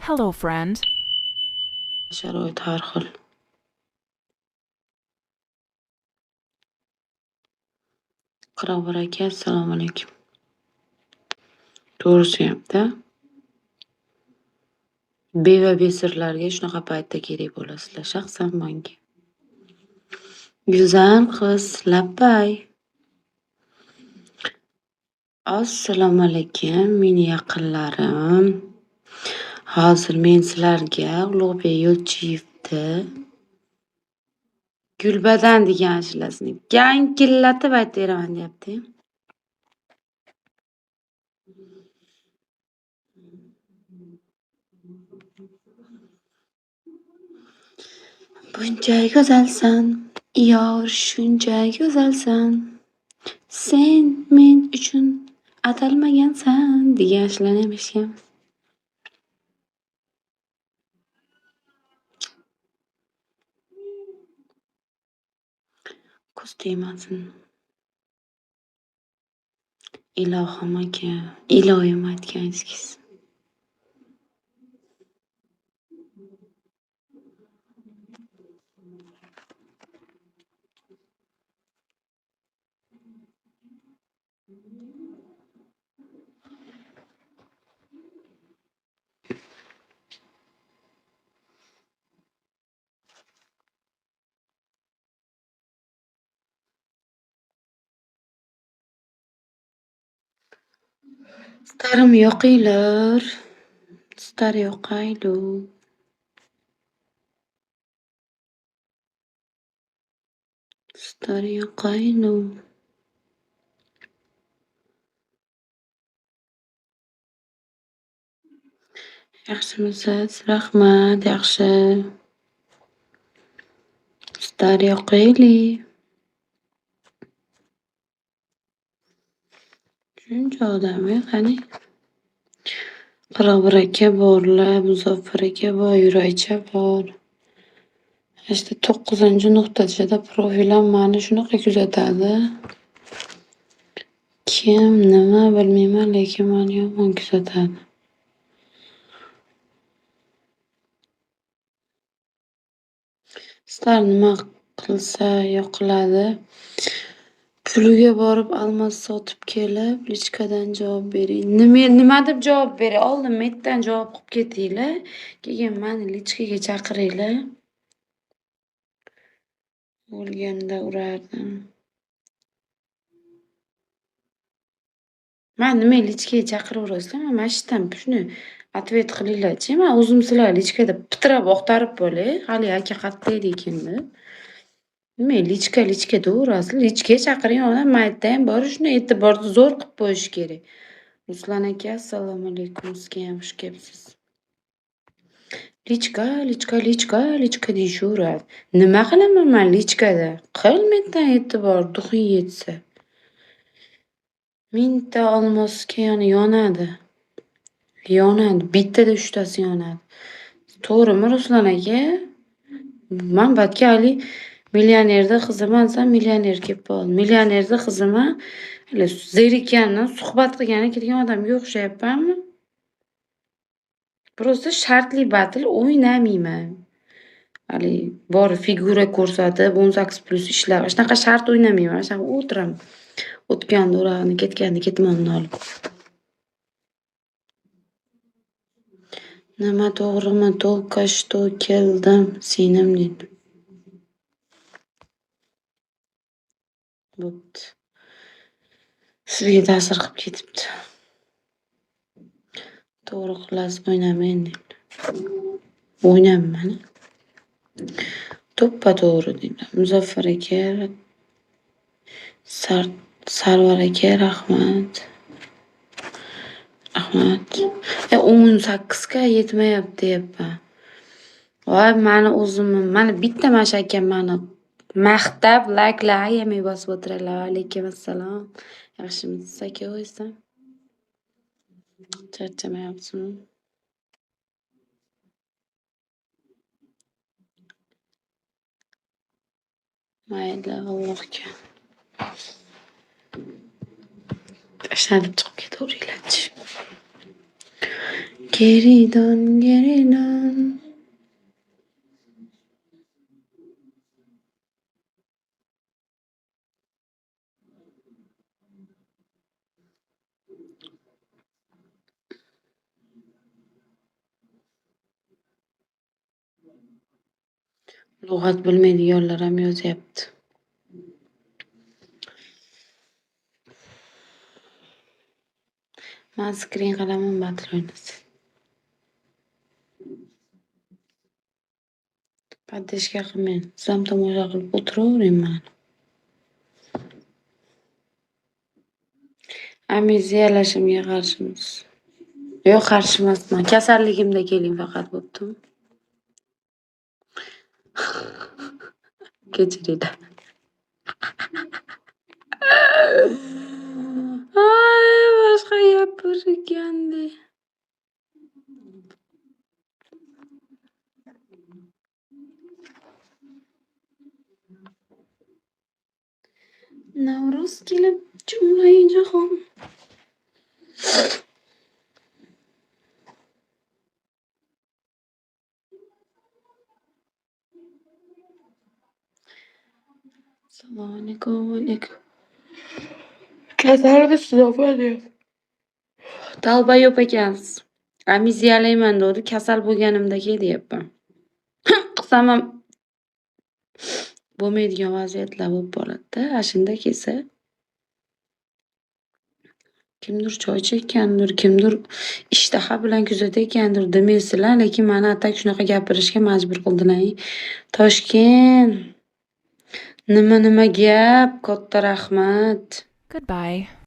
Hello, friend. sharoit har xil. Qirovur aka, assalomu alaykum. To'g'risiyam-da. Beva besirlarga shunaqa paytda kerak bo'lasizlar, shaxsan menga. Gulzar qiz, labbay. Assalomu alaykum, meni yaqinlarim. Hozir men sizlarga Ulug'bek Yo'lchiyevni Gulbadan degan ashulasini gangillatib aytib beraman deyapti. Buncha go'zalsan, yor shuncha go'zalsan. Sen men uchun atalmagansan degan ashulani ham eshitganmiz. Ko'z tegmasin. Ilohim aka, iloyim aytganingiz. Starim yoqinglar. Star yoqaylu. Star yoqaylu. Yaxshimisiz? Rahmat, yaxshi. Star yoqayli. Shuncha odam qani? Qirovur aka borlar, Muzaffar aka bor, Yuraycha bor. Işte 9-nuqtada profilim mani shunaqa kuzatadi. Kim, nima bilmayman, lekin mani yomon kuzatadi. Sizlar nima qilsa yoqiladi? Puliga borib almos sotib kelib, lichkadan javob bering. Nima deb javob beray? Oldin metdan javob qilib ketinglar, keyin mani lichkaga chaqiringlar. O'lganda urardim. Man nima lichkaga chaqiraverasizlar? Mana shu yerdan shuni ответ qilinglar-chi. Men o'zim sizlar lichkada pitirab oqtarib bo'lay, hali aka qattiq ekan deb. Nima lichka deyverasiz? Lichkaga chaqiring odam maytdan bor, shuni e'tiborni zo'r qilib qo'yish kerak. Ruslan aka, assalomu alaykum. Sizga ham xush kelibsiz. Lichka deyishaveradi. Nima qilaman men lichkada? Qil mendan e'tibor, duxing yetsa. Mingta olmosga yonadi. Bittada 3tasi yonadi. To'g'rimi Ruslan aka? Men batga hali millionerda qiziman, san millioner kelib qol. Millionerda qiziman. Hali zerikkandan suhbat qilgani kelgan odamga o'xshayapmanmi? Просто shartli batl o'ynamayman. Hali bor figura ko'rsatib 18+ ishlar. Shunaqa shart o'ynamayman. Shunaqa o'tiraman. O'tganda urag'ini, ketganda ketmonini olib. Nima to'g'rimi? Только что keldim, singlim dedi. Bo'pti. Sizga ta'sir qilib ketibdi. To'g'ri qilasiz, o'ynamayman dedi. O'ynamayman. To'ppa-to'g'ri dedi. Muzaffar aka, Sarvar aka, rahmat. 18 ga yetmayapti deyapman. Voy, mani bitta masha akam mani maqtab, layklar yemay bosib o'tiradilar. Alaykum assalom. Yaxshimisiz aka o'zim? Charchamayapsizmi? Mayli, Allohga. Tashlab chiqib ketaveringlar-chi. Geri dön, geri dön. Lug'at bilmaydiganlar ham yozyapti. Men skrin qilaman, battle o'ynasin. Поддержка qilmang. Siz ham tomosha qilib o'tiravering mani. Amneziyalashimga qarshimisiz? Yo'q, qarshi emasman. Kasalligimda keling faqat bo'ptimi? Kechiringlar. Ay, boshqa gapirgandi. Navro'z kelib jumlai jahon. Assalomu alaykum. Kasalmisiz opa-deyapti. Tavba yo'q ekansiz. Amneziyalayman degdi, kasal bo'lganimda deyapman. Qilsam ham bo'lmaydigan vaziyatlar bo'lib qoladi-da. Ashunda kelsa kimdir choy chekkandir, kimdir ishtaha bilan kuzatayotgandir demaysizlar, lekin meni atak shunaqa gapirishga majbur qildilar. Toshkent. Nima gap? Katta rahmat. Goodbye.